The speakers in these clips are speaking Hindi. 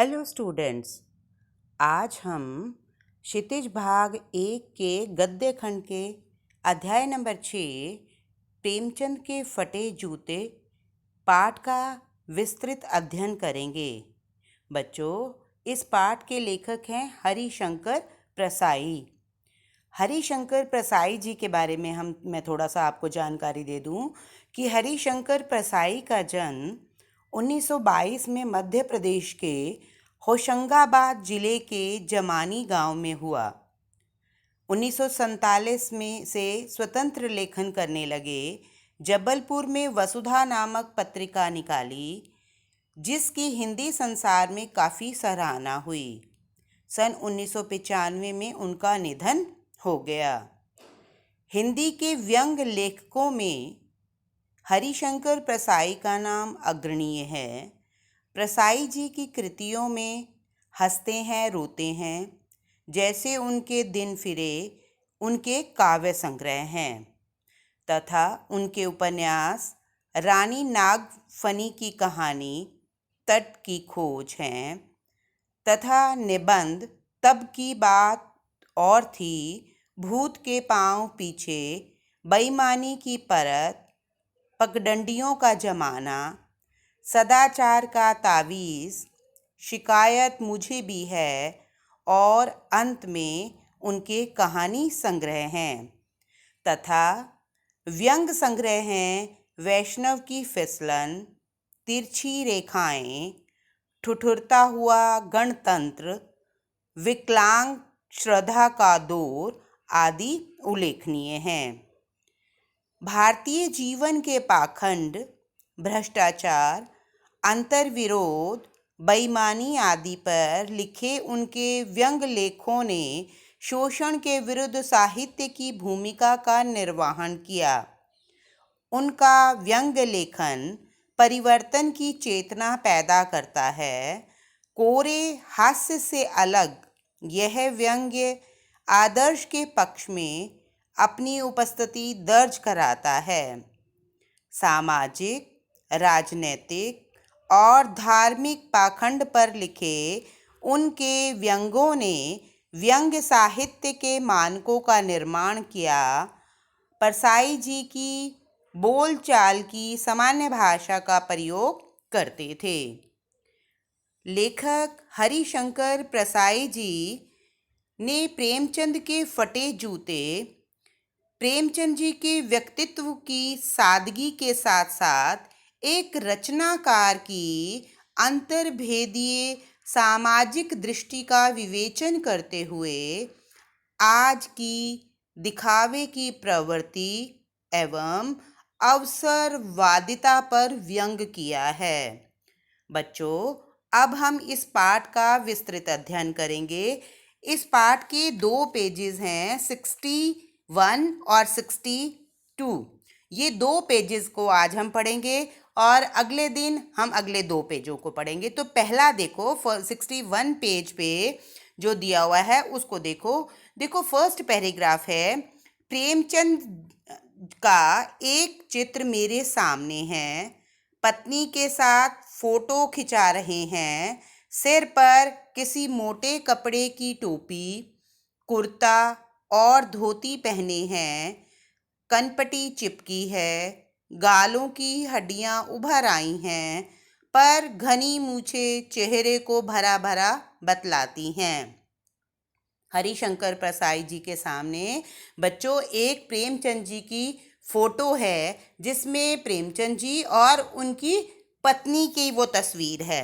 Hello students. आज हम क्षितिज भाग 1 के गद्य खंड के अध्याय नंबर 6 प्रेमचंद के फटे जूते पाठ का विस्तृत अध्ययन करेंगे। बच्चों, इस पाठ के लेखक हैं हरिशंकर प्रसाई। हरिशंकर प्रसाई जी के बारे में मैं थोड़ा सा आपको जानकारी दे दूं कि हरिशंकर प्रसाई का जन्म 1922 में मध्य प्रदेश के होशंगाबाद जिले के जमानी गांव में हुआ। 1947 में से स्वतंत्र लेखन करने लगे। जबलपुर में वसुधा नामक पत्रिका निकाली, जिसकी हिंदी संसार में काफ़ी सराहना हुई। सन 1995 में उनका निधन हो गया। हिंदी के व्यंग लेखकों में हरिशंकर प्रसाई का नाम अग्रणीय है। प्रसाई जी की कृतियों में हंसते हैं रोते हैं जैसे उनके दिन फिरे उनके काव्य संग्रह हैं, तथा उनके उपन्यास रानी नागफनी की कहानी, तट की खोज हैं, तथा निबंध तब की बात और थी, भूत के पांव पीछे, बेईमानी की परत, पगडंडियों का जमाना, सदाचार का तावीज़, शिकायत मुझे भी है, और अंत में उनके कहानी संग्रह हैं, तथा व्यंग संग्रह हैं वैष्णव की फिसलन, तिरछी रेखाएं, ठुठुरता हुआ गणतंत्र, विकलांग श्रद्धा का दौर आदि उल्लेखनीय हैं। भारतीय जीवन के पाखंड, भ्रष्टाचार, अंतर्विरोध, बेईमानी आदि पर लिखे उनके व्यंग लेखों ने शोषण के विरुद्ध साहित्य की भूमिका का निर्वहन किया। उनका व्यंग लेखन परिवर्तन की चेतना पैदा करता है। कोरे हास्य से अलग यह व्यंग्य आदर्श के पक्ष में अपनी उपस्थिति दर्ज कराता है। सामाजिक, राजनैतिक और धार्मिक पाखंड पर लिखे उनके व्यंगों ने व्यंग्य साहित्य के मानकों का निर्माण किया। प्रसाई जी की बोलचाल की सामान्य भाषा का प्रयोग करते थे। लेखक हरिशंकर प्रसाई जी ने प्रेमचंद के फटे जूते प्रेमचंद जी के व्यक्तित्व की सादगी के साथ साथ एक रचनाकार की अंतर्भेदीय सामाजिक दृष्टि का विवेचन करते हुए आज की दिखावे की प्रवृत्ति एवं अवसरवादिता पर व्यंग किया है। बच्चों, अब हम इस पाठ का विस्तृत अध्ययन करेंगे। इस पाठ के 2 पेजेस हैं, 61 और 62। ये 2 पेजेस को आज हम पढ़ेंगे और अगले दिन हम अगले 2 पेजों को पढ़ेंगे। तो पहला देखो, 61 पेज पे जो दिया हुआ है उसको देखो फर्स्ट पैराग्राफ है, प्रेमचंद का एक चित्र मेरे सामने है। पत्नी के साथ फोटो खिंचा रहे हैं। सिर पर किसी मोटे कपड़े की टोपी, कुर्ता और धोती पहने हैं। कनपटी चिपकी है। गालों की हड्डियां उभर आई हैं, पर घनी मूछें चेहरे को भरा भरा बतलाती हैं। हरिशंकर प्रसाई जी के सामने बच्चों एक प्रेमचंद जी की फोटो है, जिसमें प्रेमचंद जी और उनकी पत्नी की वो तस्वीर है।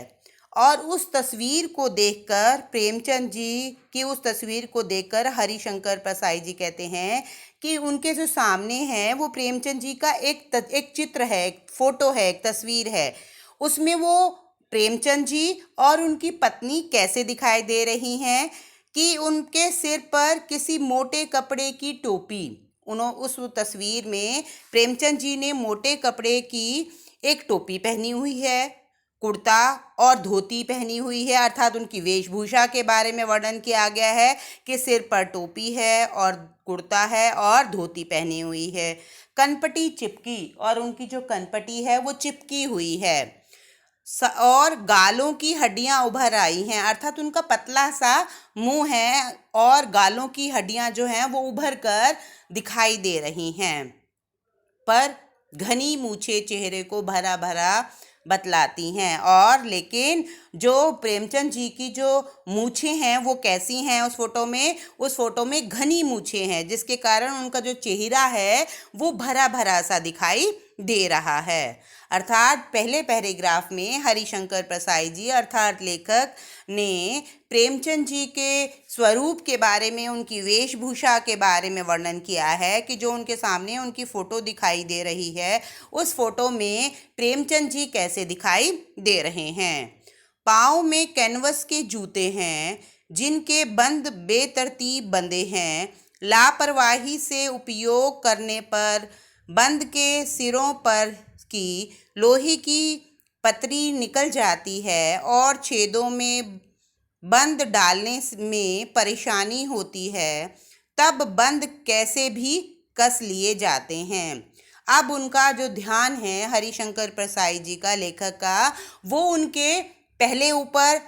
और उस तस्वीर को देखकर प्रेमचंद जी की उस तस्वीर को देखकर हरिशंकर प्रसाई जी कहते हैं कि उनके जो सामने है वो प्रेमचंद जी का एक चित्र है, एक फोटो है, एक तस्वीर है। उसमें वो प्रेमचंद जी और उनकी पत्नी कैसे दिखाई दे रही हैं कि उनके सिर पर किसी मोटे कपड़े की टोपी, उस तस्वीर में प्रेमचंद जी ने मोटे कपड़े की एक टोपी पहनी हुई है, कुर्ता और धोती पहनी हुई है, अर्थात उनकी वेशभूषा के बारे में वर्णन किया गया है कि सिर पर टोपी है और कुर्ता है और धोती पहनी हुई है। कनपटी चिपकी, और उनकी जो कनपटी है वो चिपकी हुई है। और गालों की हड्डियां उभर आई हैं, अर्थात उनका पतला सा मुंह है और गालों की हड्डियां जो हैं वो उभर कर दिखाई दे रही हैं। पर घनी मूछें चेहरे को भरा भरा बतलाती हैं। और लेकिन जो प्रेमचंद जी की जो मूछें हैं वो कैसी हैं उस फोटो में घनी मूछें हैं, जिसके कारण उनका जो चेहरा है वो भरा भरा सा दिखाई दे रहा है। अर्थात पहले पैराग्राफ में हरिशंकर प्रसाई जी अर्थात लेखक ने प्रेमचंद जी के स्वरूप के बारे में, उनकी वेशभूषा के बारे में वर्णन किया है कि जो उनके सामने उनकी फ़ोटो दिखाई दे रही है, उस फोटो में प्रेमचंद जी कैसे दिखाई दे रहे हैं। पाँव में कैनवस के जूते हैं जिनके बंद बेतरतीब बंधे हैं। लापरवाही से उपयोग करने पर बंद के सिरों पर की लोहे की पतरी निकल जाती है और छेदों में बंद डालने में परेशानी होती है। तब बंद कैसे भी कस लिए जाते हैं। अब उनका जो ध्यान है हरिशंकर प्रसाई जी का, लेखक का, वो उनके पहले ऊपर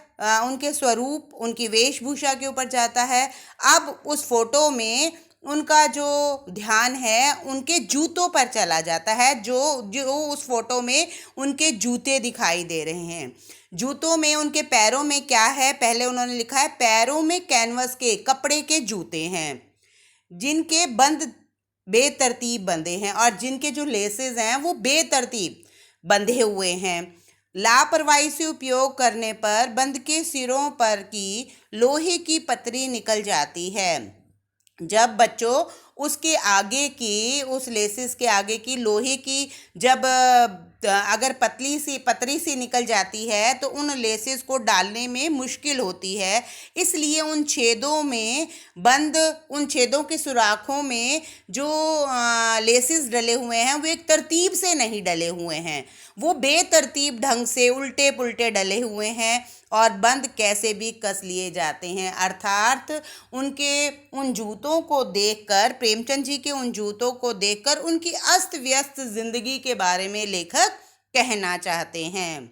उनके स्वरूप, उनकी वेशभूषा के ऊपर जाता है। अब उस फोटो में उनका जो ध्यान है उनके जूतों पर चला जाता है। जो जो उस फोटो में उनके जूते दिखाई दे रहे हैं। जूतों में उनके पैरों में क्या है, पहले उन्होंने लिखा है पैरों में कैनवस के कपड़े के जूते हैं जिनके बंद बेतरतीब बंधे हैं और जिनके जो लेसेस हैं वो बेतरतीब बंधे हुए हैं। लापरवाही से उपयोग करने पर बंद के सिरों पर की लोहे की पतरी निकल जाती है। जब बच्चों उसके आगे की, उस लेसिस के आगे की लोहे की जब अगर पतरी सी निकल जाती है तो उन लेसिस को डालने में मुश्किल होती है। इसलिए उन छेदों के सुराखों में जो लेसिस डले हुए हैं वो एक तरतीब से नहीं डले हुए हैं, वो बेतरतीब ढंग से उल्टे पुल्टे डले हुए हैं और बंद कैसे भी कस लिए जाते हैं। अर्थात उनके उन जूतों को देखकर, प्रेमचंद जी के उन जूतों को देखकर उनकी अस्त व्यस्त जिंदगी के बारे में लेखक कहना चाहते हैं।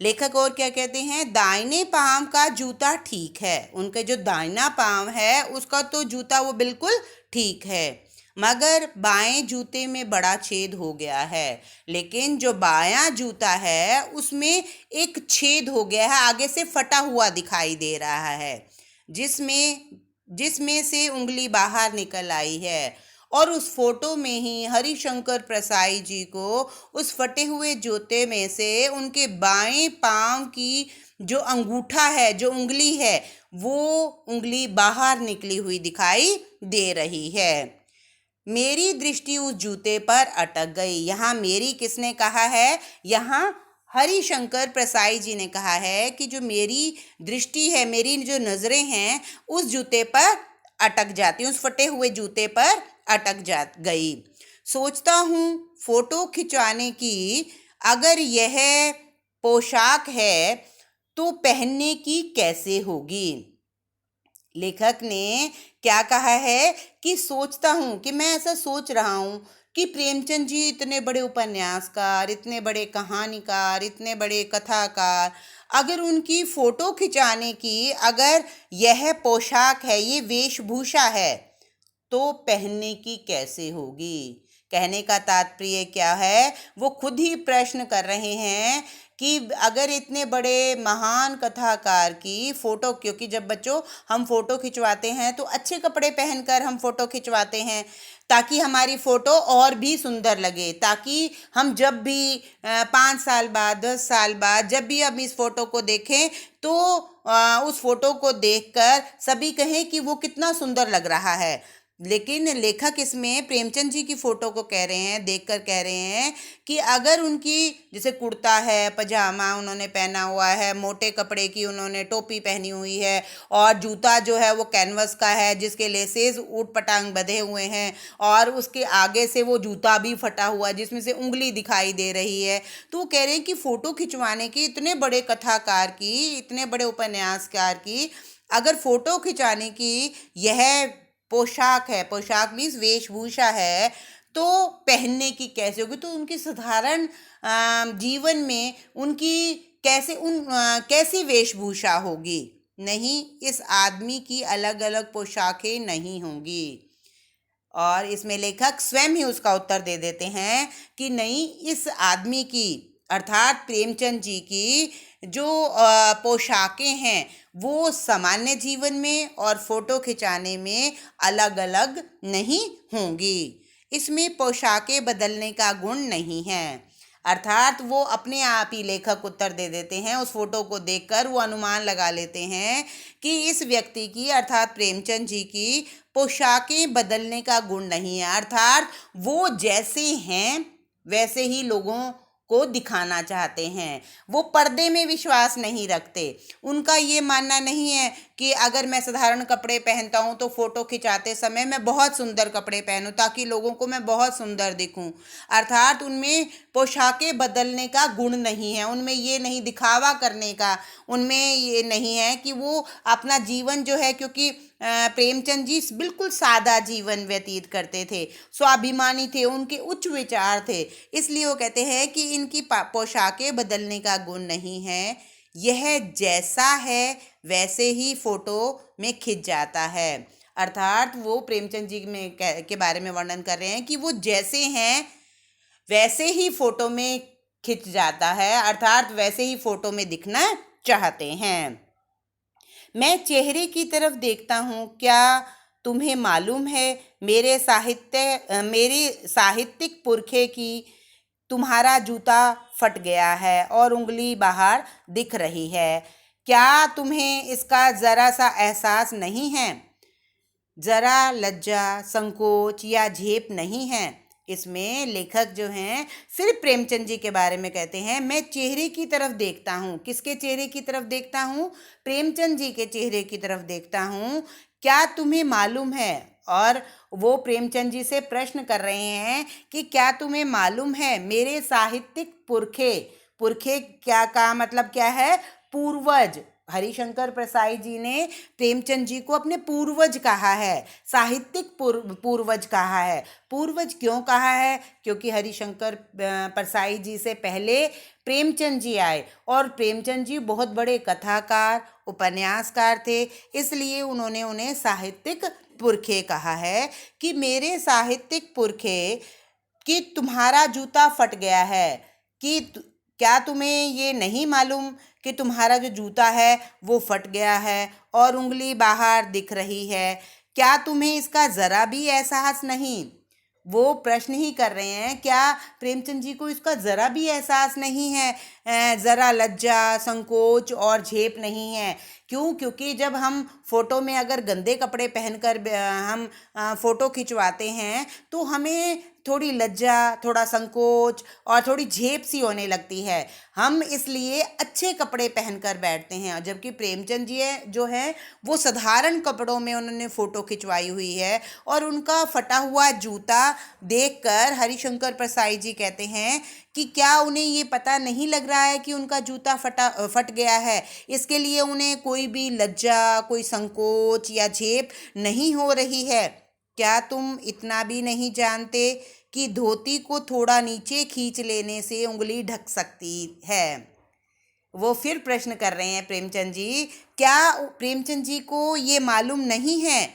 लेखक और क्या कहते हैं, दाहिने पांव का जूता ठीक है। उनके जो दाहिना पांव है उसका तो जूता वो बिल्कुल ठीक है, मगर बाएं जूते में बड़ा छेद हो गया है। लेकिन जो बायां जूता है उसमें एक छेद हो गया है, आगे से फटा हुआ दिखाई दे रहा है, जिसमें से उंगली बाहर निकल आई है। और उस फोटो में ही हरिशंकर प्रसाई जी को उस फटे हुए जूते में से उनके बाएं पांव की जो अंगूठा है, जो उंगली है, वो उंगली बाहर निकली हुई दिखाई दे रही है। मेरी दृष्टि उस जूते पर अटक गई। यहाँ मेरी किसने कहा है, यहाँ हरिशंकर प्रसाई जी ने कहा है कि जो मेरी दृष्टि है, मेरी जो नज़रें हैं उस जूते पर अटक जाती, उस फटे हुए जूते पर अटक जा गई। सोचता हूँ फोटो खिंचवाने की अगर यह पोशाक है तो पहनने की कैसे होगी। लेखक ने क्या कहा है कि सोचता हूँ, कि मैं ऐसा सोच रहा हूँ कि प्रेमचंद जी इतने बड़े उपन्यासकार, इतने बड़े कहानीकार, इतने बड़े कथाकार, अगर उनकी फ़ोटो खिंचाने की अगर यह पोशाक है, ये वेशभूषा है, तो पहनने की कैसे होगी। कहने का तात्पर्य क्या है, वो खुद ही प्रश्न कर रहे हैं कि अगर इतने बड़े महान कथाकार की फ़ोटो, क्योंकि जब बच्चों हम फ़ोटो खिंचवाते हैं तो अच्छे कपड़े पहनकर हम फ़ोटो खिंचवाते हैं ताकि हमारी फ़ोटो और भी सुंदर लगे, ताकि हम जब भी 5 साल बाद, 10 साल बाद जब भी हम इस फ़ोटो को देखें तो उस फ़ोटो को देखकर सभी कहें कि वो कितना सुंदर लग रहा है। लेकिन लेखक इसमें प्रेमचंद जी की फ़ोटो को कह रहे हैं, देखकर कह रहे हैं कि अगर उनकी जैसे कुर्ता है, पजामा उन्होंने पहना हुआ है, मोटे कपड़े की उन्होंने टोपी पहनी हुई है और जूता जो है वो कैनवस का है जिसके लेसेस ऊट पटांग बंधे हुए हैं और उसके आगे से वो जूता भी फटा हुआ जिसमें से उंगली दिखाई दे रही है, तो वो कह रहे हैं कि फ़ोटो खिंचवाने की, इतने बड़े कथाकार की, इतने बड़े उपन्यासकार की अगर फ़ोटो खिंचाने की यह पोशाक है, पोशाक मीन्स वेशभूषा है, तो पहनने की कैसे होगी, तो उनकी साधारण जीवन में उनकी कैसी वेशभूषा होगी। नहीं, इस आदमी की अलग अलग पोशाकें नहीं होंगी। और इसमें लेखक स्वयं ही उसका उत्तर दे देते हैं कि नहीं, इस आदमी की अर्थात प्रेमचंद जी की जो पोशाकें हैं वो सामान्य जीवन में और फोटो खिंचाने में अलग अलग नहीं होंगी। इसमें पोशाकें बदलने का गुण नहीं है। अर्थात वो अपने आप ही लेखक उत्तर दे देते हैं, उस फोटो को देखकर वो अनुमान लगा लेते हैं कि इस व्यक्ति की अर्थात प्रेमचंद जी की पोशाकें बदलने का गुण नहीं है। अर्थात वो जैसे हैं वैसे ही लोगों को दिखाना चाहते हैं। वो पर्दे में विश्वास नहीं रखते। उनका ये मानना नहीं है कि अगर मैं साधारण कपड़े पहनता हूँ तो फोटो खिंचाते समय मैं बहुत सुंदर कपड़े पहनूं ताकि लोगों को मैं बहुत सुंदर दिखूं। अर्थात उनमें पोशाकें बदलने का गुण नहीं है, उनमें ये नहीं दिखावा करने का, उनमें ये नहीं है कि वो अपना जीवन जो है, क्योंकि प्रेमचंद जी बिल्कुल सादा जीवन व्यतीत करते थे, स्वाभिमानी थे, उनके उच्च विचार थे, इसलिए वो कहते हैं कि इनकी पोशाकें बदलने का गुण नहीं है, यह जैसा है वैसे ही फोटो में खिंच जाता है। अर्थात वो प्रेमचंद जी में के बारे में वर्णन कर रहे हैं कि वो जैसे हैं वैसे ही फोटो में खिंच जाता है, अर्थात वैसे ही फोटो में दिखना चाहते हैं। मैं चेहरे की तरफ देखता हूँ, क्या तुम्हें मालूम है मेरे साहित्यिक पुरखे की तुम्हारा जूता फट गया है और उंगली बाहर दिख रही है। क्या तुम्हें इसका ज़रा सा एहसास नहीं है? ज़रा लज्जा, संकोच या झेप नहीं है? इसमें लेखक जो हैं सिर्फ प्रेमचंद जी के बारे में कहते हैं, मैं चेहरे की तरफ देखता हूँ। किसके चेहरे की तरफ देखता हूँ? प्रेमचंद जी के चेहरे की तरफ देखता हूँ। क्या तुम्हें मालूम है? और वो प्रेमचंद जी से प्रश्न कर रहे हैं कि क्या तुम्हें मालूम है मेरे साहित्यिक पुरखे, पुरखे क्या का मतलब क्या है? पूर्वज। हरिशंकर प्रसाई जी ने प्रेमचंद जी को अपने पूर्वज कहा है, साहित्यिक पूर्वज कहा है। पूर्वज क्यों कहा है? क्योंकि हरिशंकर प्रसाई जी से पहले प्रेमचंद जी आए और प्रेमचंद जी बहुत बड़े कथाकार, उपन्यासकार थे, इसलिए उन्होंने उन्हें साहित्यिक पुरखे कहा है कि मेरे साहित्यिक पुरखे कि तुम्हारा जूता फट गया है। कि क्या तुम्हें ये नहीं मालूम कि तुम्हारा जो जूता है वो फट गया है और उंगली बाहर दिख रही है? क्या तुम्हें इसका ज़रा भी एहसास नहीं? वो प्रश्न ही कर रहे हैं, क्या प्रेमचंद जी को इसका ज़रा भी एहसास नहीं है? ज़रा लज्जा, संकोच और झेप नहीं है? क्यों? क्योंकि जब हम फ़ोटो में अगर गंदे कपड़े पहनकर हम फ़ोटो खिंचवाते हैं तो हमें थोड़ी लज्जा, थोड़ा संकोच और थोड़ी झेप सी होने लगती है। हम इसलिए अच्छे कपड़े पहनकर बैठते हैं, और जबकि प्रेमचंद जी जो है वो साधारण कपड़ों में उन्होंने फ़ोटो खिंचवाई हुई है। और उनका फटा हुआ जूता देखकर हरिशंकर प्रसाई जी कहते हैं कि क्या उन्हें ये पता नहीं लग रहा है कि उनका जूता फट गया है? इसके लिए उन्हें कोई भी लज्जा, कोई संकोच या झेप नहीं हो रही है? क्या तुम इतना भी नहीं जानते कि धोती को थोड़ा नीचे खींच लेने से उंगली ढक सकती है? वो फिर प्रश्न कर रहे हैं प्रेमचंद जी, क्या प्रेमचंद जी को ये मालूम नहीं है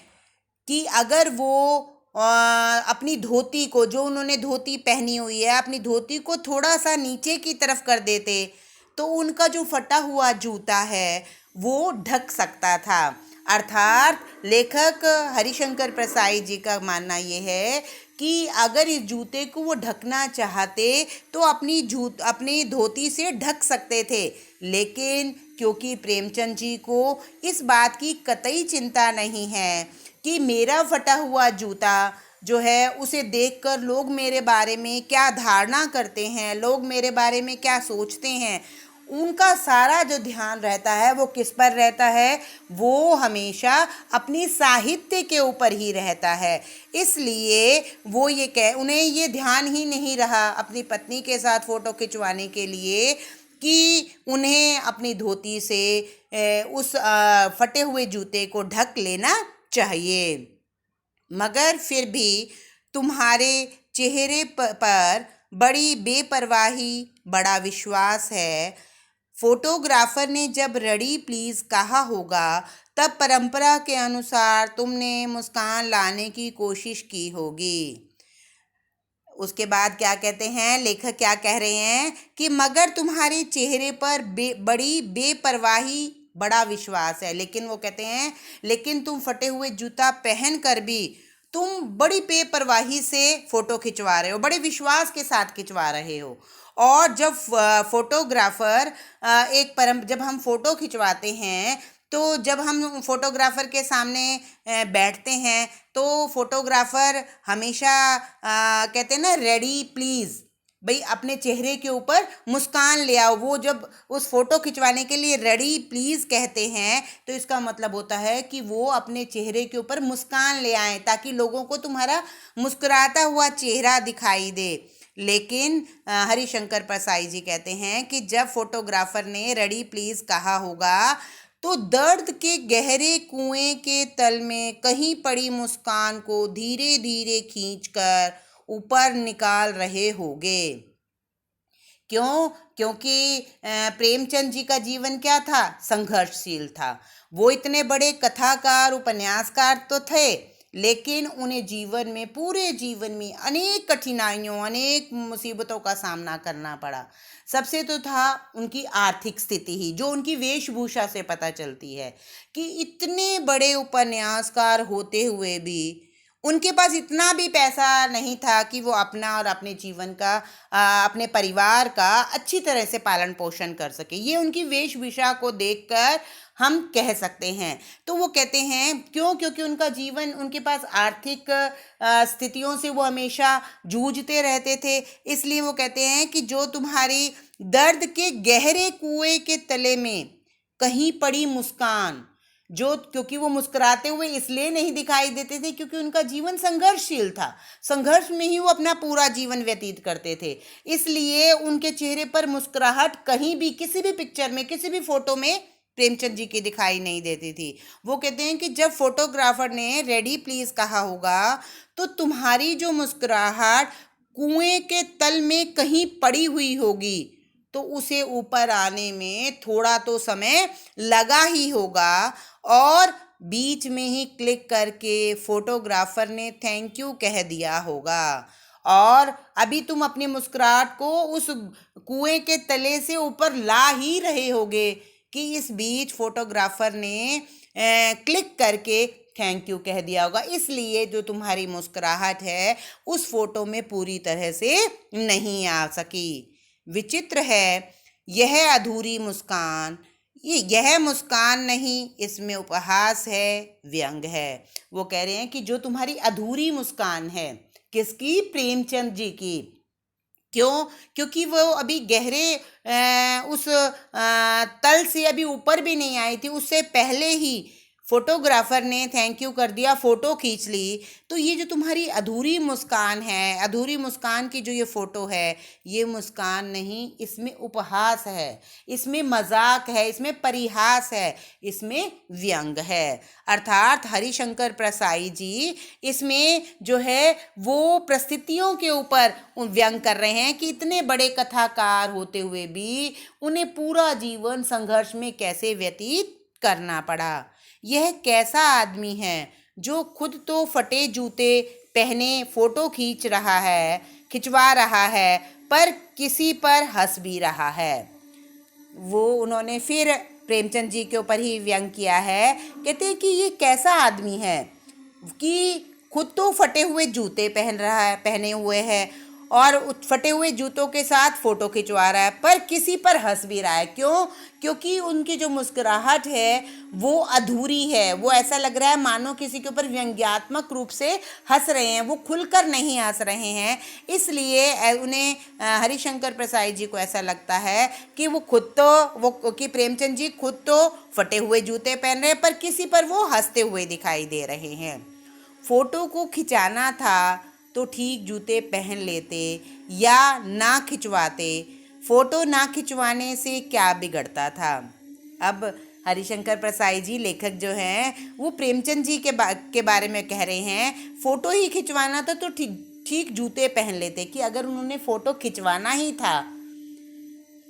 कि अगर वो अपनी धोती को, जो उन्होंने धोती पहनी हुई है, अपनी धोती को थोड़ा सा नीचे की तरफ कर देते तो उनका जो फटा हुआ जूता है वो ढक सकता था। अर्थात लेखक हरिशंकर प्रसाई जी का मानना ये है कि अगर इस जूते को वो ढकना चाहते तो अपनी धोती से ढक सकते थे, लेकिन क्योंकि प्रेमचंद जी को इस बात की कतई चिंता नहीं है कि मेरा फटा हुआ जूता जो है उसे देखकर लोग मेरे बारे में क्या धारणा करते हैं, लोग मेरे बारे में क्या सोचते हैं, उनका सारा जो ध्यान रहता है वो किस पर रहता है? वो हमेशा अपनी साहित्य के ऊपर ही रहता है। इसलिए वो उन्हें ये ध्यान ही नहीं रहा अपनी पत्नी के साथ फ़ोटो खिंचवाने के लिए कि उन्हें अपनी धोती से उस फटे हुए जूते को ढक लेना चाहिए। मगर फिर भी तुम्हारे चेहरे पर बड़ी बेपरवाही, बड़ा विश्वास है। फोटोग्राफर ने जब रेडी प्लीज कहा होगा, तब परंपरा के अनुसार तुमने मुस्कान लाने की कोशिश की होगी। उसके बाद क्या कहते हैं, लेखक क्या कह रहे हैं कि मगर तुम्हारे चेहरे पर बड़ी बेपरवाही, बड़ा विश्वास है। लेकिन वो कहते हैं, लेकिन तुम फटे हुए जूता पहन कर भी तुम बड़ी बेपरवाही से फोटो खिंचवा रहे हो, बड़े विश्वास के साथ खिंचवा रहे हो। और जब फोटोग्राफर जब हम फोटो खिंचवाते हैं, तो जब हम फोटोग्राफर के सामने बैठते हैं, तो फोटोग्राफर हमेशा कहते हैं ना, रेडी प्लीज़, भाई अपने चेहरे के ऊपर मुस्कान ले आओ। वो जब उस फोटो खिंचवाने के लिए रेडी प्लीज़ कहते हैं, तो इसका मतलब होता है कि वो अपने चेहरे के ऊपर मुस्कान ले आएं, ताकि लोगों को तुम्हारा मुस्कुराता हुआ चेहरा दिखाई दे। लेकिन हरिशंकर परसाई जी कहते हैं कि जब फोटोग्राफर ने रेडी प्लीज़ कहा होगा, तो दर्द के गहरे कुएं के तल में कहीं पड़ी मुस्कान को धीरे धीरे खींचकर ऊपर निकाल रहे होगे। क्यों? क्योंकि प्रेमचंद जी का जीवन क्या था? संघर्षशील था। वो इतने बड़े कथाकार, उपन्यासकार तो थे, लेकिन उन्हें जीवन में, पूरे जीवन में अनेक कठिनाइयों, अनेक मुसीबतों का सामना करना पड़ा। सबसे तो था उनकी आर्थिक स्थिति ही, जो उनकी वेशभूषा से पता चलती है कि इतने बड़े उपन्यासकार होते हुए भी उनके पास इतना भी पैसा नहीं था कि वो अपना और अपने जीवन का, अपने परिवार का अच्छी तरह से पालन पोषण कर सके। ये उनकी वेशभूषा को देखकर हम कह सकते हैं। तो वो कहते हैं क्यों? क्योंकि उनका जीवन, उनके पास आर्थिक स्थितियों से वो हमेशा जूझते रहते थे। इसलिए वो कहते हैं कि जो तुम्हारी दर्द के गहरे कुएं के तले में कहीं पड़ी मुस्कान, जो, क्योंकि वो मुस्कुराते हुए इसलिए नहीं दिखाई देते थे क्योंकि उनका जीवन संघर्षशील था, संघर्ष में ही वो अपना पूरा जीवन व्यतीत करते थे। इसलिए उनके चेहरे पर मुस्कुराहट कहीं भी, किसी भी पिक्चर में, किसी भी फोटो में प्रेमचंद जी की दिखाई नहीं देती थी। वो कहते हैं कि जब फोटोग्राफर ने रेडी प्लीज कहा होगा, तो तुम्हारी जो मुस्कुराहट कुएं के तल में कहीं पड़ी हुई होगी, तो उसे ऊपर आने में थोड़ा तो समय लगा ही होगा। और बीच में ही क्लिक करके फोटोग्राफर ने थैंक यू कह दिया होगा, और अभी तुम अपनी मुस्कुराहट को उस कुएं के तले से ऊपर ला ही रहे होगे कि इस बीच फोटोग्राफर ने क्लिक करके थैंक यू कह दिया होगा। इसलिए जो तुम्हारी मुस्कुराहट है उस फोटो में पूरी तरह से नहीं आ सकी। विचित्र है यह अधूरी मुस्कान, यह मुस्कान नहीं, इसमें उपहास है, व्यंग है। वो कह रहे हैं कि जो तुम्हारी अधूरी मुस्कान है, किसकी? प्रेमचंद जी की। क्यों? क्योंकि वो अभी गहरे उस तल से अभी ऊपर भी नहीं आई थी, उससे पहले ही फोटोग्राफर ने थैंक यू कर दिया, फोटो खींच ली। तो ये जो तुम्हारी अधूरी मुस्कान है, अधूरी मुस्कान की जो ये फोटो है, ये मुस्कान नहीं, इसमें उपहास है, इसमें मजाक है, इसमें परिहास है, इसमें व्यंग है। अर्थात हरिशंकर प्रसाई जी इसमें जो है वो परिस्थितियों के ऊपर व्यंग कर रहे हैं कि इतने बड़े कथाकार होते हुए भी उन्हें पूरा जीवन संघर्ष में कैसे व्यतीत करना पड़ा। यह कैसा आदमी है जो खुद तो फटे जूते पहने फोटो खिंचवा रहा है, पर किसी पर हंस भी रहा है। वो उन्होंने फिर प्रेमचंद जी के ऊपर ही व्यंग किया है। कहते हैं कि ये कैसा आदमी है कि खुद तो फटे हुए जूते पहने हुए है और फटे हुए जूतों के साथ फोटो खिंचवा रहा है, पर किसी पर हंस भी रहा है। क्यों? क्योंकि उनकी जो मुस्कुराहट है वो अधूरी है। वो ऐसा लग रहा है मानो किसी के ऊपर व्यंग्यात्मक रूप से हंस रहे हैं, वो खुलकर नहीं हंस रहे हैं। इसलिए उन्हें, हरिशंकर प्रसाई जी को ऐसा लगता है कि कि प्रेमचंद जी खुद तो फटे हुए जूते पहन रहे हैं, पर किसी पर वो हंसते हुए दिखाई दे रहे हैं। फोटो को खिंचाना था तो ठीक जूते पहन लेते या ना खिंचवाते। फोटो ना खिंचवाने से क्या बिगड़ता था? अब हरिशंकर प्रसाई जी, लेखक जो हैं, वो प्रेमचंद जी के बारे में कह रहे हैं, फोटो ही खिंचवाना था तो ठीक जूते पहन लेते, कि अगर उन्होंने फ़ोटो खिंचवाना ही था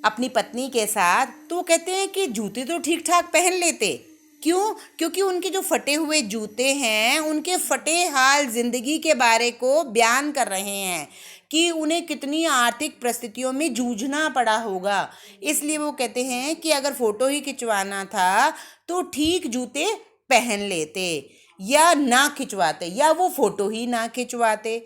अपनी पत्नी के साथ तो वो कहते हैं कि जूते तो ठीक ठाक पहन लेते। क्यों? क्योंकि उनके जो फटे हुए जूते हैं उनके फटे हाल ज़िंदगी के बारे को बयान कर रहे हैं कि उन्हें कितनी आर्थिक परिस्थितियों में जूझना पड़ा होगा। इसलिए वो कहते हैं कि अगर फ़ोटो ही खिंचवाना था तो ठीक जूते पहन लेते, या ना खिंचवाते, या वो फ़ोटो ही ना खिंचवाते।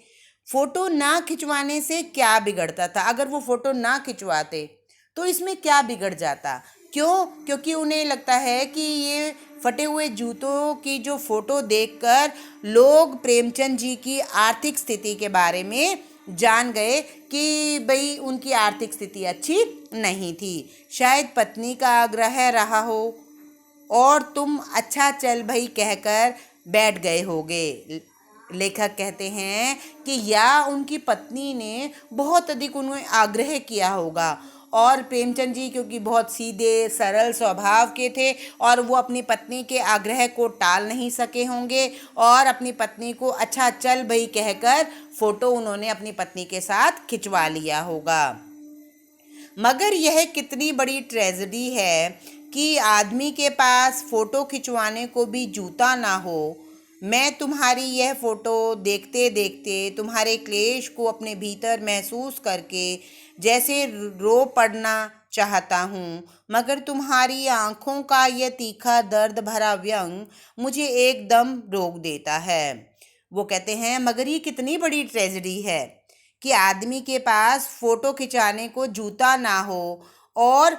फ़ोटो ना खिंचवाने से क्या बिगड़ता था? अगर वो फ़ोटो ना खिंचवाते तो इसमें क्या बिगड़ जाता? क्यों? क्योंकि उन्हें लगता है कि ये फटे हुए जूतों की जो फ़ोटो देखकर लोग प्रेमचंद जी की आर्थिक स्थिति के बारे में जान गए कि भाई उनकी आर्थिक स्थिति अच्छी नहीं थी। शायद पत्नी का आग्रह रहा हो और तुम अच्छा चल भाई कहकर बैठ गए होगे। लेखक कहते हैं कि या उनकी पत्नी ने बहुत अधिक उन्हें आग्रह किया होगा, और प्रेमचंद जी क्योंकि बहुत सीधे सरल स्वभाव के थे और वो अपनी पत्नी के आग्रह को टाल नहीं सके होंगे, और अपनी पत्नी को अच्छा चल भाई कहकर फ़ोटो उन्होंने अपनी पत्नी के साथ खिंचवा लिया होगा। मगर यह कितनी बड़ी ट्रेजेडी है कि आदमी के पास फ़ोटो खिंचवाने को भी जूता ना हो। मैं तुम्हारी यह फ़ोटो देखते देखते तुम्हारे क्लेश को अपने भीतर महसूस करके जैसे रो पड़ना चाहता हूँ, मगर तुम्हारी आँखों का यह तीखा दर्द भरा व्यंग मुझे एकदम रोक देता है। वो कहते हैं मगर ये कितनी बड़ी ट्रेजेडी है कि आदमी के पास फ़ोटो खिंचाने को जूता ना हो, और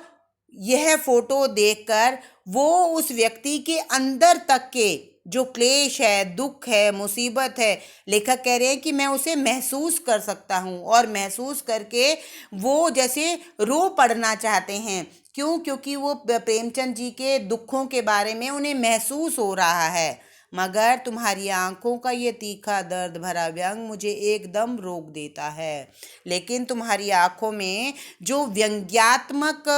यह फ़ोटो देखकर वो उस व्यक्ति के अंदर तक के जो क्लेश है, दुख है, मुसीबत है, लेखक कह रहे हैं कि मैं उसे महसूस कर सकता हूँ, और महसूस करके वो जैसे रो पड़ना चाहते हैं। क्यों? क्योंकि वो प्रेमचंद जी के दुखों के बारे में उन्हें महसूस हो रहा है। मगर तुम्हारी आंखों का ये तीखा दर्द भरा व्यंग मुझे एकदम रोक देता है। लेकिन तुम्हारी आंखों में जो व्यंग्यात्मक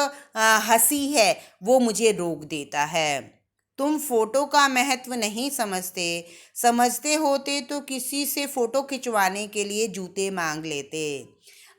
हंसी है वो मुझे रोक देता है। तुम फोटो का महत्व नहीं समझते, समझते होते तो किसी से फोटो खिंचवाने के लिए जूते मांग लेते।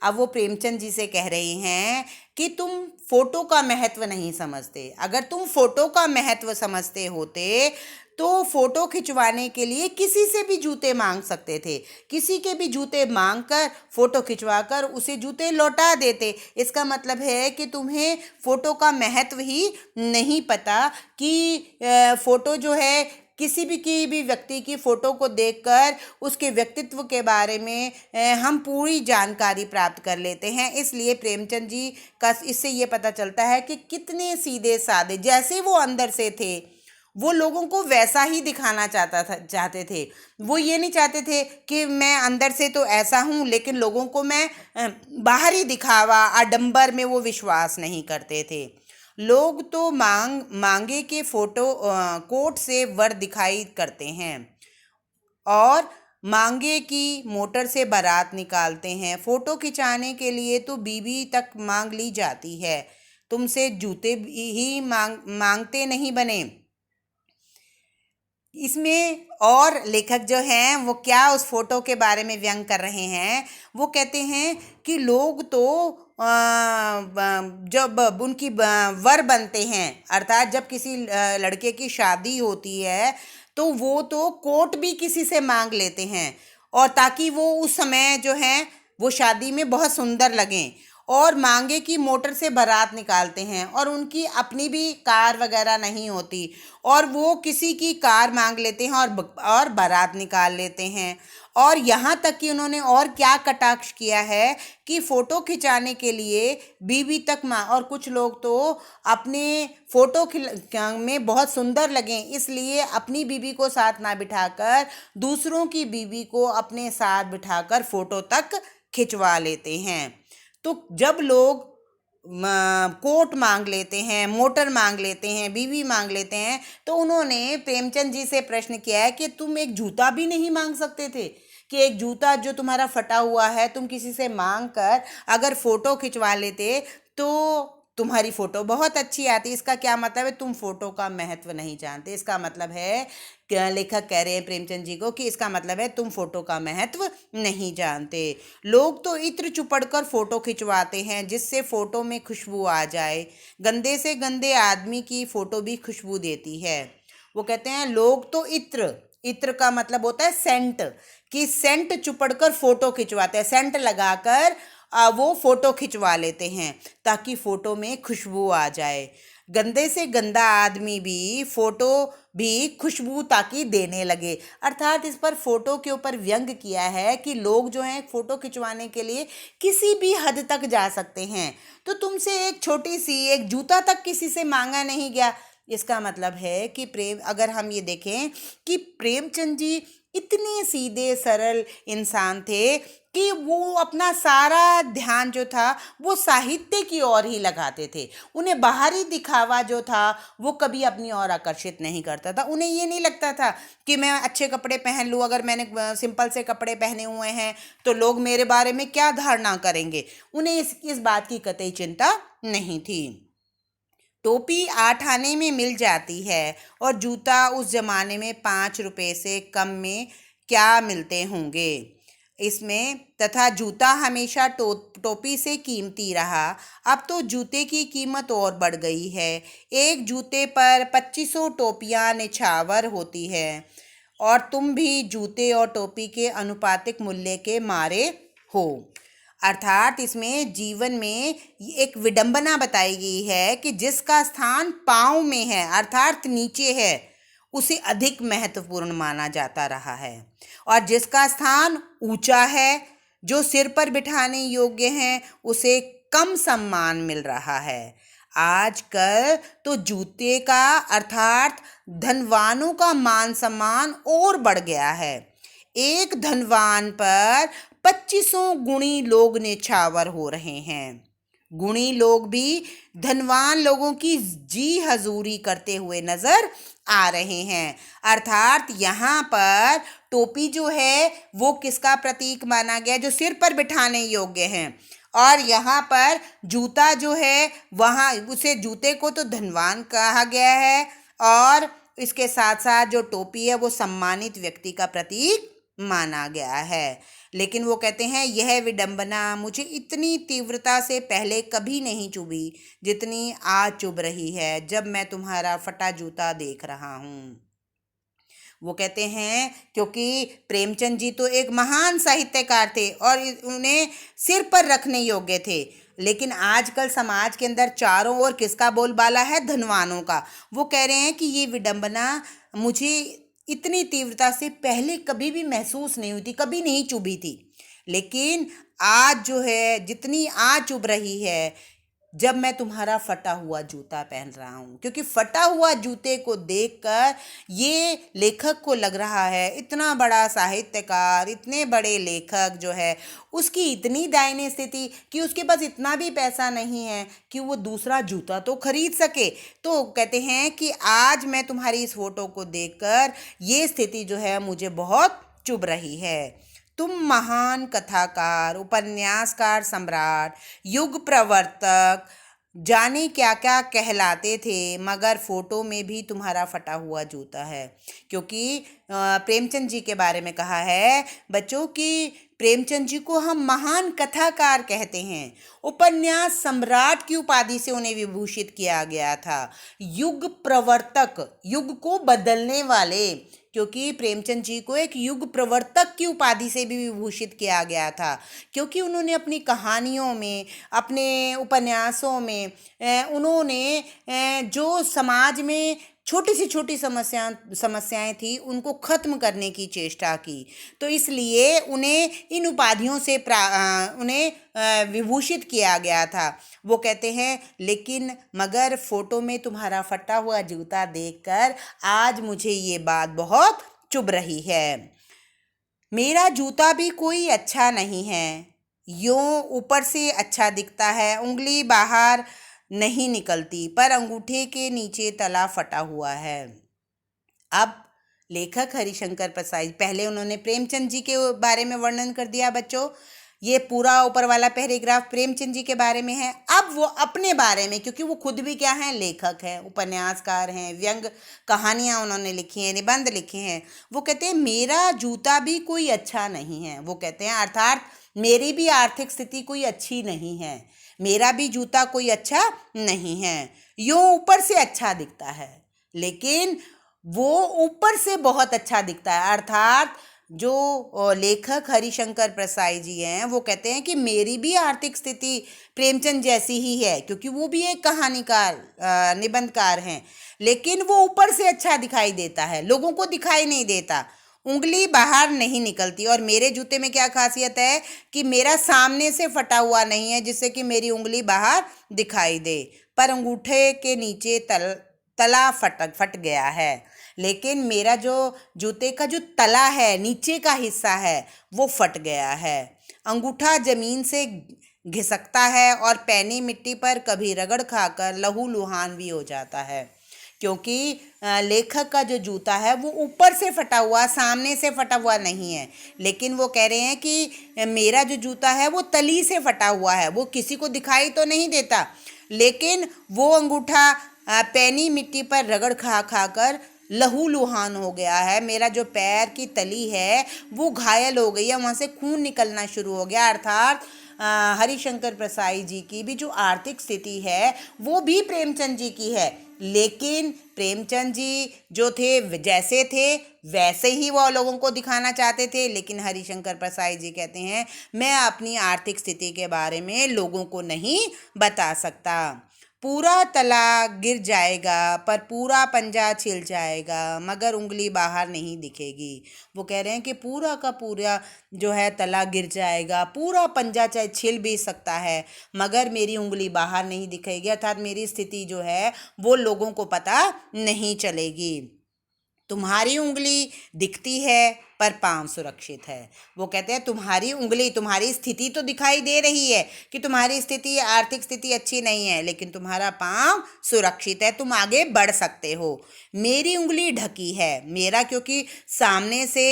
अब वो प्रेमचंद जी से कह रही हैं कि तुम फोटो का महत्व नहीं समझते। अगर तुम फोटो का महत्व समझते होते तो फोटो खिंचवाने के लिए किसी से भी जूते मांग सकते थे, किसी के भी जूते मांग कर फोटो खिंचवा कर उसे जूते लौटा देते। इसका मतलब है कि तुम्हें फोटो का महत्व ही नहीं पता कि फोटो जो है किसी भी की भी व्यक्ति की फ़ोटो को देखकर उसके व्यक्तित्व के बारे में हम पूरी जानकारी प्राप्त कर लेते हैं। इसलिए प्रेमचंद जी का इससे ये पता चलता है कि कितने सीधे साधे, जैसे वो अंदर से थे वो लोगों को वैसा ही दिखाना चाहते थे। वो ये नहीं चाहते थे कि मैं अंदर से तो ऐसा हूँ लेकिन लोगों को मैं बाहरी दिखावा आडंबर में वो विश्वास नहीं करते थे। लोग तो मांगे के फोटो कोट से वर दिखाई करते हैं और मांगे की मोटर से बारात निकालते हैं। फोटो खिंचाने के लिए तो बीवी तक मांग ली जाती है, तुमसे जूते ही मांगते नहीं बने। इसमें और लेखक जो हैं वो क्या उस फोटो के बारे में व्यंग कर रहे हैं। वो कहते हैं कि लोग तो जब उनकी वर बनते हैं, अर्थात जब किसी लड़के की शादी होती है तो वो तो कोट भी किसी से मांग लेते हैं, और ताकि वो उस समय जो है वो शादी में बहुत सुंदर लगें, और मांगे की मोटर से बारात निकालते हैं। और उनकी अपनी भी कार वगैरह नहीं होती और वो किसी की कार मांग लेते हैं और बारात निकाल लेते हैं। और यहाँ तक कि उन्होंने और क्या कटाक्ष किया है कि फ़ोटो खिंचाने के लिए बीवी तक और कुछ लोग तो अपने फ़ोटो में बहुत सुंदर लगें इसलिए अपनी बीवी को साथ ना बिठाकर दूसरों की बीवी को अपने साथ बिठाकर फ़ोटो तक खिंचवा लेते हैं। तो जब लोग कोट मांग लेते हैं, मोटर मांग लेते हैं, बीवी मांग लेते हैं, तो उन्होंने प्रेमचंद जी से प्रश्न किया है कि तुम एक जूता भी नहीं मांग सकते थे, कि एक जूता जो तुम्हारा फटा हुआ है तुम किसी से मांग कर अगर फोटो खिंचवा लेते तो तुम्हारी फोटो बहुत अच्छी आती है। इसका क्या मतलब है? तुम फोटो का महत्व नहीं जानते। इसका मतलब है, लेखक कह रहे हैं प्रेमचंद जी को, कि इसका मतलब है तुम फोटो का महत्व नहीं जानते। लोग तो इत्र चुपड़ कर फोटो खिंचवाते हैं जिससे फोटो में खुशबू आ जाए। गंदे से गंदे आदमी की फोटो भी खुशबू देती है। वो कहते हैं लोग तो इत्र, इत्र का मतलब होता है सेंट, कि सेंट चुपड़ कर फोटो खिंचवाते हैं, सेंट लगाकर वो फोटो खिंचवा लेते हैं ताकि फोटो में खुशबू आ जाए। गंदे से गंदा आदमी भी फोटो भी खुशबू ताकि देने लगे। अर्थात इस पर फोटो के ऊपर व्यंग किया है कि लोग जो हैं फोटो खिंचवाने के लिए किसी भी हद तक जा सकते हैं। तो तुमसे एक छोटी सी एक जूता तक किसी से मांगा नहीं गया। इसका मतलब है कि प्रेम, अगर हम ये देखें कि प्रेमचंद जी इतने सीधे सरल इंसान थे कि वो अपना सारा ध्यान जो था वो साहित्य की ओर ही लगाते थे। उन्हें बाहरी दिखावा जो था वो कभी अपनी ओर आकर्षित नहीं करता था। उन्हें ये नहीं लगता था कि मैं अच्छे कपड़े पहन लूँ, अगर मैंने सिंपल से कपड़े पहने हुए हैं तो लोग मेरे बारे में क्या धारणा करेंगे। उन्हें इस बात की कतई चिंता नहीं थी। टोपी 8 आने में मिल जाती है और जूता उस जमाने में 5 रुपए से कम में क्या मिलते होंगे इसमें, तथा जूता हमेशा टोपी से कीमती रहा। अब तो जूते की कीमत और बढ़ गई है। एक जूते पर 2500 टोपियाँ निछावर होती है और तुम भी जूते और टोपी के अनुपातिक मूल्य के मारे हो। अर्थात इसमें जीवन में एक विडंबना बताई गई है कि जिसका स्थान पाँव में है, अर्थात नीचे है, उसे अधिक महत्वपूर्ण माना जाता रहा है, और जिसका स्थान ऊंचा है, जो सिर पर बिठाने योग्य है, उसे कम सम्मान मिल रहा है। आजकल तो जूते का अर्थात धनवानों का मान सम्मान और बढ़ गया है। एक धनवान पर 2500 गुणी लोग निछावर हो रहे हैं। गुणी लोग भी धनवान लोगों की जी हजूरी करते हुए नजर आ रहे हैं। अर्थात यहाँ पर टोपी जो है वो किसका प्रतीक माना गया? जो सिर पर बिठाने योग्य हैं। और यहाँ पर जूता जो है, वहाँ उसे जूते को तो धनवान कहा गया है, और इसके साथ साथ जो टोपी है वो सम्मानित व्यक्ति का प्रतीक माना गया है। लेकिन वो कहते हैं यह विडंबना मुझे इतनी तीव्रता से पहले कभी नहीं चुभी जितनी आज चुभ रही है जब मैं तुम्हारा फटा जूता देख रहा हूँ। वो कहते हैं क्योंकि प्रेमचंद जी तो एक महान साहित्यकार थे और उन्हें सिर पर रखने योग्य थे, लेकिन आजकल समाज के अंदर चारों ओर किसका बोलबाला है? धनवानों का। वो कह रहे हैं कि ये विडंबना मुझे इतनी तीव्रता से पहले कभी भी महसूस नहीं हुई थी, कभी नहीं चुभी थी, लेकिन आज जो है जितनी आज चुभ रही है जब मैं तुम्हारा फटा हुआ जूता पहन रहा हूँ। क्योंकि फटा हुआ जूते को देखकर ये लेखक को लग रहा है, इतना बड़ा साहित्यकार, इतने बड़े लेखक जो है, उसकी इतनी दयनीय स्थिति कि उसके पास इतना भी पैसा नहीं है कि वो दूसरा जूता तो खरीद सके। तो कहते हैं कि आज मैं तुम्हारी इस फोटो को देखकर ये स्थिति जो है मुझे बहुत चुभ रही है। तुम महान कथाकार, उपन्यासकार, सम्राट, युग प्रवर्तक, जाने क्या क्या कहलाते थे, मगर फोटो में भी तुम्हारा फटा हुआ जूता है। क्योंकि प्रेमचंद जी के बारे में कहा है बच्चों कि प्रेमचंद जी को हम महान कथाकार कहते हैं। उपन्यास सम्राट की उपाधि से उन्हें विभूषित किया गया था। युग प्रवर्तक, युग को बदलने वाले, क्योंकि प्रेमचंद जी को एक युग प्रवर्तक की उपाधि से भी विभूषित किया गया था, क्योंकि उन्होंने अपनी कहानियों में, अपने उपन्यासों में उन्होंने जो समाज में छोटी से छोटी समस्याएं थी उनको खत्म करने की चेष्टा की। तो इसलिए उन्हें इन उपाधियों से उन्हें विभूषित किया गया था। वो कहते हैं लेकिन मगर फोटो में तुम्हारा फटा हुआ जूता देखकर आज मुझे ये बात बहुत चुभ रही है। मेरा जूता भी कोई अच्छा नहीं है, यूं ऊपर से अच्छा दिखता है, उंगली बाहर नहीं निकलती, पर अंगूठे के नीचे तला फटा हुआ है। अब लेखक हरिशंकर प्रसाद, पहले उन्होंने प्रेमचंद जी के बारे में वर्णन कर दिया बच्चों, ये पूरा ऊपर वाला पैराग्राफ प्रेमचंद जी के बारे में है। अब वो अपने बारे में, क्योंकि वो खुद भी क्या हैं, लेखक हैं, उपन्यासकार हैं, व्यंग कहानियाँ उन्होंने लिखी हैं, निबंध लिखे हैं। वो कहते हैं मेरा जूता भी कोई अच्छा नहीं है। वो कहते हैं अर्थात मेरी भी आर्थिक स्थिति कोई अच्छी नहीं है, मेरा भी जूता कोई अच्छा नहीं है। यूँ ऊपर से अच्छा दिखता है, लेकिन वो ऊपर से बहुत अच्छा दिखता है। अर्थात जो लेखक हरिशंकर प्रसाई जी हैं, वो कहते हैं कि मेरी भी आर्थिक स्थिति प्रेमचंद जैसी ही है, क्योंकि वो भी एक कहानीकार, निबंधकार हैं, लेकिन वो ऊपर से अच्छा दिखाई देता है, लोगों को दिखाई नहीं देता, उंगली बाहर नहीं निकलती। और मेरे जूते में क्या खासियत है कि मेरा सामने से फटा हुआ नहीं है जिससे कि मेरी उंगली बाहर दिखाई दे, पर अंगूठे के नीचे तला फट गया है। लेकिन मेरा जो जूते का जो तला है, नीचे का हिस्सा है, वो फट गया है। अंगूठा जमीन से घिसकता है और पैनी मिट्टी पर कभी रगड़ खाकर लहूलुहान भी हो जाता है, क्योंकि लेखक का जो जूता है वो ऊपर से फटा हुआ, सामने से फटा हुआ नहीं है। लेकिन वो कह रहे हैं कि मेरा जो जूता है वो तली से फटा हुआ है, वो किसी को दिखाई तो नहीं देता, लेकिन वो अंगूठा पैनी मिट्टी पर रगड़ खा कर लहूलुहान हो गया है। मेरा जो पैर की तली है वो घायल हो गई है, वहाँ से खून निकलना शुरू हो गया। अर्थात हरिशंकर प्रसाई जी की भी जो आर्थिक स्थिति है वो भी प्रेमचंद जी की है, लेकिन प्रेमचंद जी जो थे जैसे थे वैसे ही वो लोगों को दिखाना चाहते थे। लेकिन हरिशंकर प्रसाई जी कहते हैं मैं अपनी आर्थिक स्थिति के बारे में लोगों को नहीं बता सकता। पूरा तला गिर जाएगा पर पूरा पंजा छिल जाएगा, मगर उंगली बाहर नहीं दिखेगी। वो कह रहे हैं कि पूरा का पूरा जो है तला गिर जाएगा, पूरा पंजा चाहे छिल भी सकता है, मगर मेरी उंगली बाहर नहीं दिखेगी, अर्थात मेरी स्थिति जो है वो लोगों को पता नहीं चलेगी। तुम्हारी उंगली दिखती है पर पांव सुरक्षित है। वो कहते हैं तुम्हारी उंगली, तुम्हारी स्थिति तो दिखाई दे रही है कि तुम्हारी स्थिति, आर्थिक स्थिति अच्छी नहीं है, लेकिन तुम्हारा पांव सुरक्षित है, तुम आगे बढ़ सकते हो। मेरी उंगली ढकी है, मेरा क्योंकि सामने से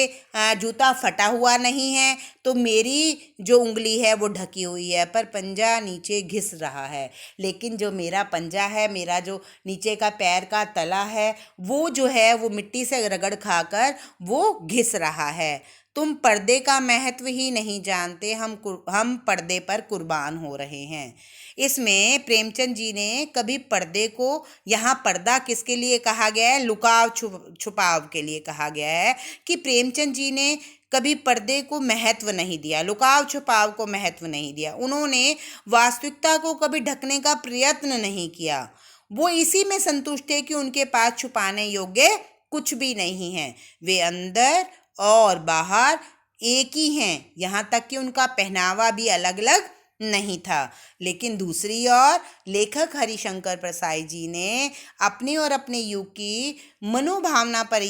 जूता फटा हुआ नहीं है तो मेरी जो उंगली है वो ढकी हुई है, पर पंजा नीचे घिस रहा है। लेकिन जो मेरा पंजा है, मेरा जो नीचे का पैर का तला है, वो जो है वो मिट्टी से रगड़ खाकर वो घिस रहा है। तुम पर्दे का महत्व ही नहीं जानते, हम पर्दे पर कुर्बान हो रहे हैं। इसमें प्रेमचंद जी ने कभी पर्दे को, यहाँ पर्दा किसके लिए कहा गया है, लुकाव छुपाव के लिए कहा गया है, कि प्रेमचंद जी ने कभी पर्दे को महत्व नहीं दिया, लुकाव छुपाव को महत्व नहीं दिया। उन्होंने वास्तविकता को कभी ढकने का प्रयत्न नहीं किया। वो इसी में संतुष्ट थे कि उनके पास छुपाने योग्य कुछ भी नहीं है, वे अंदर और बाहर एक ही हैं, यहाँ तक कि उनका पहनावा भी अलग अलग नहीं था। लेकिन दूसरी ओर लेखक हरिशंकर प्रसाई जी ने अपने और अपने युग की मनोभावना पर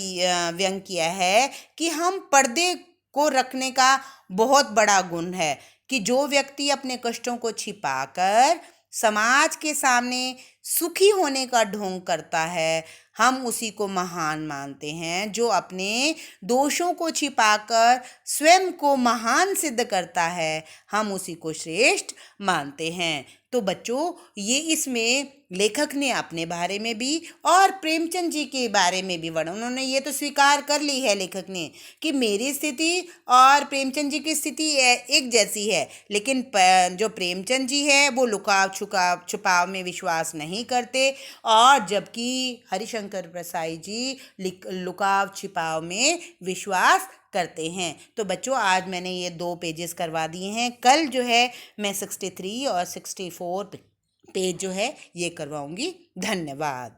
व्यंग किया है कि हम पर्दे को रखने का बहुत बड़ा गुण है, कि जो व्यक्ति अपने कष्टों को छिपाकर समाज के सामने सुखी होने का ढोंग करता है, हम उसी को महान मानते हैं। जो अपने दोषों को छिपाकर स्वयं को महान सिद्ध करता है, हम उसी को श्रेष्ठ मानते हैं। तो बच्चों, ये इसमें लेखक ने अपने बारे में भी और प्रेमचंद जी के बारे में भी वर्णन, उन्होंने ये तो स्वीकार कर ली है लेखक ने कि मेरी स्थिति और प्रेमचंद जी की स्थिति एक जैसी है, लेकिन जो प्रेमचंद जी है वो लुकाव छुपाव में विश्वास नहीं करते, और जबकि हरिशंकर प्रसाई जी लुकाव छिपाव में विश्वास करते हैं। तो बच्चों, आज मैंने ये 2 पेजेस करवा दिए हैं, कल जो है मैं 63 और 64 पेज जो है ये करवाऊंगी। धन्यवाद।